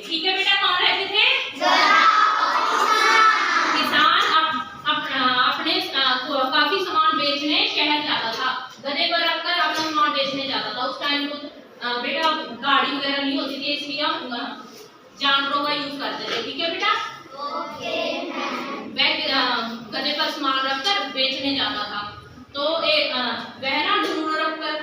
ठीक है बेटा, कौन रहते थे? किसान अपने काफी सामान बेचने शहर जाता था, गधे पर रखकर अपना सामान बेचने जाता था। उस टाइम तो बेटा गाड़ी वगैरह नहीं होती थी, इसलिए हम जानवरों का यूज करते थे। ठीक है बेटा, वह गधे पर सामान रखकर बेचने जाता था। तो वह ना नून रखकर,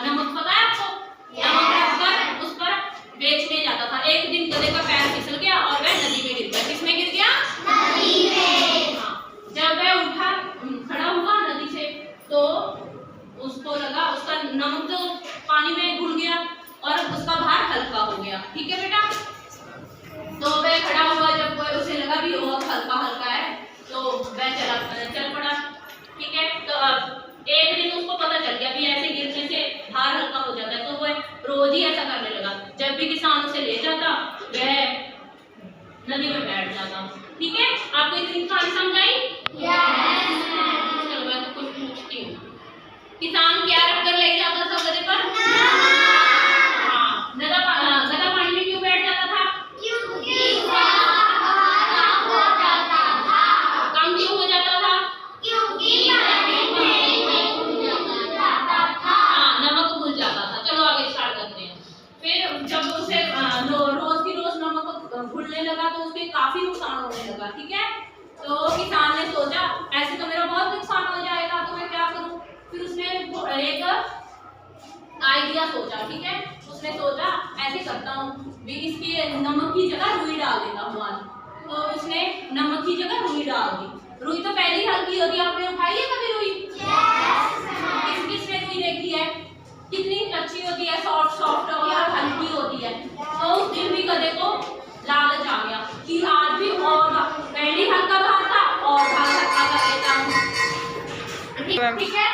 नमक पता है आपको, नमक रखकर उस पर बेचने जाता था। एक दिन गधे का पैर फिसल गया और वह नदी में गिर गया। किसमें गिर गया? नदी में। हाँ, जब वह उठा खड़ा हुआ नदी से, तो उसको लगा उसका नमक तो पानी में घुल गया और उसका भार हल्का हो गया। ठीक है बेटा, तो वह खड़ा हुआ, जब उसे लगा भी बहुत हल्का हल्का है, तो वह चल पड़ा। ठीक है, तो एक दिन उसको पता चल गया भी ऐसे गिरने से भार हल्का हो जाता है, तो वह रोज ही ऐसा करने लगा। जब भी किसान उसे ले जाता, वह नदी में बैठ जाता। ठीक है, आपको इतनी कहानी समझ आई? चलो मैं तो कुछ पूछती हूँ। किसान क्या रखकर ले जाता था गधे पर? हाँ, गधा पानी में क्यों बैठ जाता था? कम क्यों हो जाता था? नमक घुल जाता था। चलो आगे स्टार्ट करते हैं। फिर जब उसे रोज की रोज नमक घुलने लगा, तो उसके काफी नुकसान होने लगा। ठीक है, तो किसान ने सोचा ऐसे तो मेरा बहुत नुकसान हो जाएगा, तो मैं क्या करूं? फिर उसने एक आइडिया सोचा। ठीक है, उसने सोचा ऐसे करता हूँ भी, इसकी नमक की जगह रुई डाल देता हूँ आज। तो उसने नमक की जगह रुई डाल दी। रुई तो पहले ही हल्की होती है, आपने उठाई है कभी रुई? किसने रुई देखी है? कितनी अच्छी होती है, सॉफ्ट सॉफ्ट और हल्की होती है। तो उस दिन भी गधे को लालच आ गया कि आज भी और पहले हल्का भार था और भार हल्का कर लेता हूँ। ठीक है,